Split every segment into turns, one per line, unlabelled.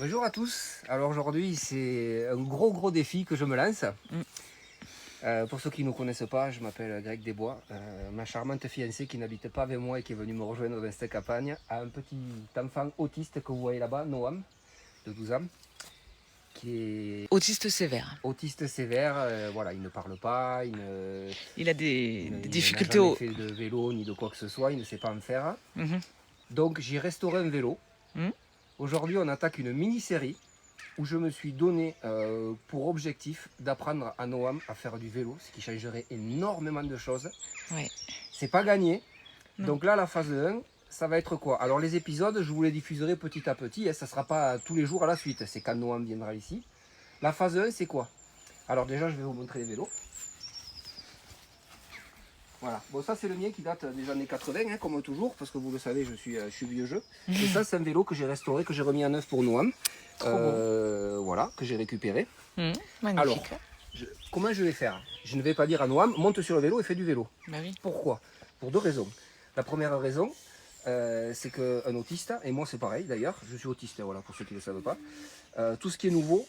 Bonjour à tous. Alors aujourd'hui, c'est un gros défi que je me lance. Pour ceux qui ne nous connaissent pas, je m'appelle Greg Desbois. Ma charmante fiancée qui n'habite pas avec moi et qui est venue me rejoindre dans cette campagne a un petit enfant autiste que vous voyez là-bas, Noam, de 12 ans, qui est
Autiste sévère.
autiste sévère. Voilà, il ne parle pas,
Il a des
il
difficultés
n'a jamais
au...
fait de vélo ni de quoi que ce soit, il ne sait pas en faire.
Mhm.
Donc j'ai restauré un vélo. Aujourd'hui, on attaque une mini-série où je me suis donné pour objectif d'apprendre à Noam à faire du vélo, ce qui changerait énormément de choses.
Ouais.
C'est pas gagné.
Non.
Donc là, la phase 1, ça va être quoi? Alors les épisodes, je vous les diffuserai petit à petit, ça ne sera pas tous les jours à la suite, c'est quand Noam viendra ici. La phase 1, c'est quoi? Alors déjà, je vais vous montrer les vélos. Voilà, bon ça c'est le mien qui date des années 80, hein, comme toujours, parce que vous le savez, je suis vieux jeu. Et ça c'est un vélo que j'ai restauré, que j'ai remis en neuf pour Noam. Voilà, que j'ai récupéré.
Magnifique.
Alors, comment je vais faire? Je ne vais pas dire à Noam, monte sur le vélo et fais du vélo.
Bah oui.
Pourquoi? Pour deux raisons. La première raison, c'est qu'un autiste, et moi c'est pareil d'ailleurs, je suis autiste, voilà, pour ceux qui ne le savent pas, tout ce qui est nouveau,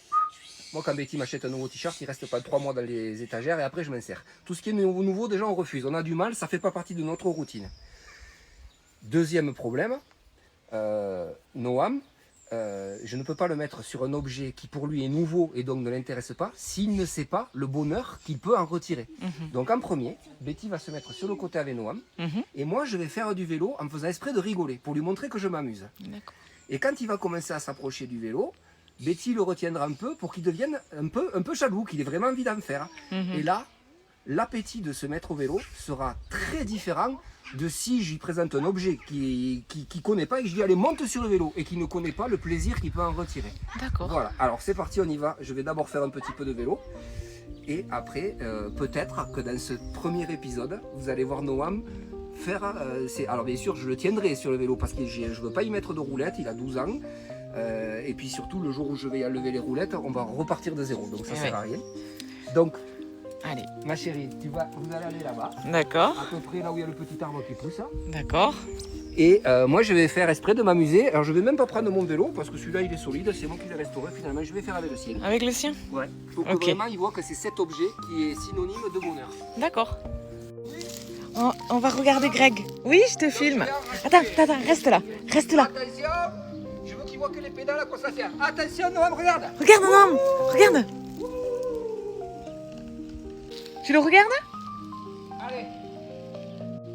moi quand Betty m'achète un nouveau t-shirt, il ne reste pas 3 mois dans les étagères et après je m'insère. Tout ce qui est nouveau, déjà on refuse, on a du mal, ça ne fait pas partie de notre routine. Deuxième problème, Noam, je ne peux pas le mettre sur un objet qui pour lui est nouveau et donc ne l'intéresse pas s'il ne sait pas le bonheur qu'il peut en retirer. Donc en premier, Betty va se mettre sur le côté avec Noam et moi je vais faire du vélo en faisant exprès de rigoler pour lui montrer que je m'amuse. Et quand il va commencer à s'approcher du vélo, Betty le retiendra un peu pour qu'il devienne un peu jaloux, qu'il ait vraiment envie d'en faire. Et là, l'appétit de se mettre au vélo sera très différent de si je lui présente un objet qu'il ne connaît pas et que je lui dis allez monte sur le vélo et qu'il ne connaît pas le plaisir qu'il peut en retirer.
D'accord.
Voilà, alors c'est parti, on y va. Je vais d'abord faire un petit peu de vélo. Et après, peut-être que dans ce premier épisode, vous allez voir Noam faire... alors bien sûr, je le tiendrai sur le vélo parce que je ne veux pas y mettre de roulettes, il a 12 ans. Et puis surtout, le jour où je vais enlever les roulettes, on va repartir de zéro, donc ça ne sert à rien. Donc,
allez,
ma chérie, vous allez aller là-bas,
d'accord,
à peu près là où il y a le petit arbre qui pousse.
d'accord.
Et moi, je vais faire exprès de m'amuser. Alors, je vais même pas prendre mon vélo parce que celui-là, il est solide, c'est moi qui l'ai restauré. Finalement, je vais faire avec le sien.
Avec le sien?
Ouais. Pour que vraiment, il voit que c'est cet objet qui est synonyme de bonheur.
D'accord. On va regarder Greg. Oui, je te filme. Attends, reste là. Reste là.
Attention, je veux qu'il voit que les pédales, à quoi ça sert. Attention, Noam, regarde.
Regarde, Noam. Regarde. Tu le regardes?
Allez.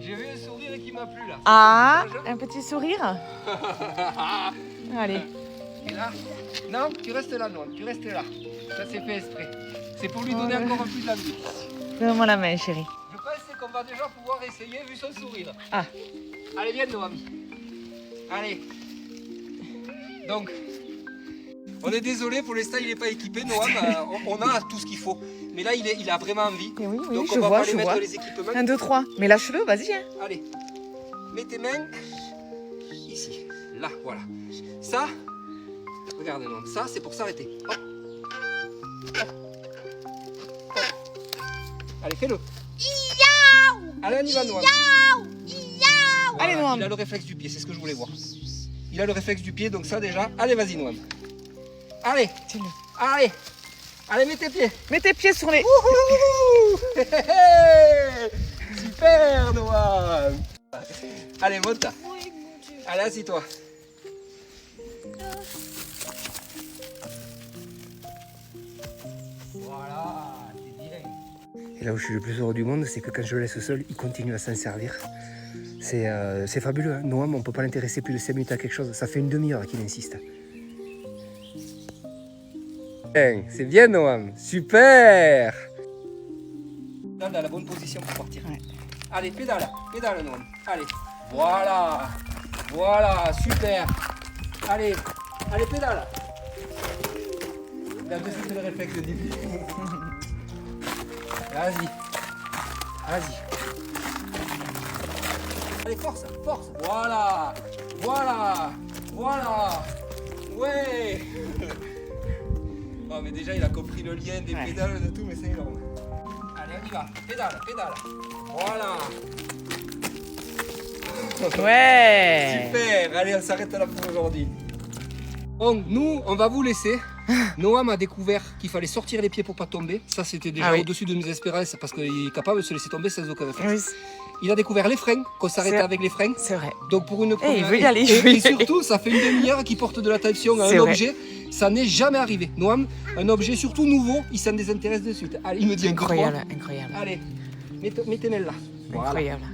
J'ai vu un sourire qui m'a plu là.
Ah, un petit sourire. Allez.
Et là, non, tu restes là, Noam, tu restes là. Ça c'est fait exprès. C'est pour lui donner encore un peu d'envie.
Donne-moi la main, chérie.
Je pense qu'on va déjà pouvoir essayer vu son sourire.
Ah.
Allez, viens, Noam. Allez. Donc, on est désolé, pour l'instant il n'est pas équipé, Noam. On a tout ce qu'il faut. Mais là, il a vraiment envie.
Oui,
donc
je
on va
vois,
pas lui mettre
vois.
les équipements.
1, 2, 3. Mais lâche-le, vas-y. Hein.
Allez, mets tes mains ici, là, voilà. Ça, regarde, non, ça c'est pour s'arrêter. Hop. Hop. Hop. Allez, fais-le. Allez, on y va, Noam. Voilà,
Allez, Noam.
il a le réflexe du pied, c'est ce que je voulais voir. Il a le réflexe du pied, donc ça déjà. Allez, vas-y, Noam. Allez,
Tiens-le.
allez. Allez, mets tes pieds.
Mets tes pieds sur les...
Wouhou. Hé, hé, hé. Super, Noam. Allez, monte. Allez, assis-toi. Voilà, c'est bien. Et là où je suis le plus heureux du monde, c'est que quand je le laisse seul, il continue à s'en servir. C'est fabuleux, hein. Noam, on ne peut pas l'intéresser plus de 5 minutes à quelque chose. Ça fait une demi-heure qu'il insiste. C'est bien, Noam. Super. Dans la bonne position pour partir.
Ouais.
Allez, pédale, Noam. Allez, voilà, voilà, super. Allez, pédale. Là, c'est le réflexe de début. Vas-y. Allez, force. Voilà. Ouais. Oh, mais déjà, il a compris le lien des pédales, de tout, mais c'est énorme. Allez, on y va. Pédale. Voilà.
Ouais.
Super. Allez, on s'arrête là pour aujourd'hui. Bon, nous, on va vous laisser. Noam a découvert qu'il fallait sortir les pieds pour pas tomber. Ça, c'était déjà au-dessus de nos espérances parce qu'il est capable de se laisser tomber sans aucun effet.
Oui,
Il a découvert les freins, qu'on s'arrêtait avec les freins.
c'est vrai.
Donc pour une
Et
première...
il veut y aller.
Et surtout, ça fait une demi-heure qu'il porte de l'attention à un
C'est vrai.
objet. Ça n'est jamais arrivé. Noam, un objet surtout nouveau, il s'en désintéresse de suite. Allez, il me dit
Incroyable, incroyable.
Allez, mets tes mains là. Voilà.
Incroyable.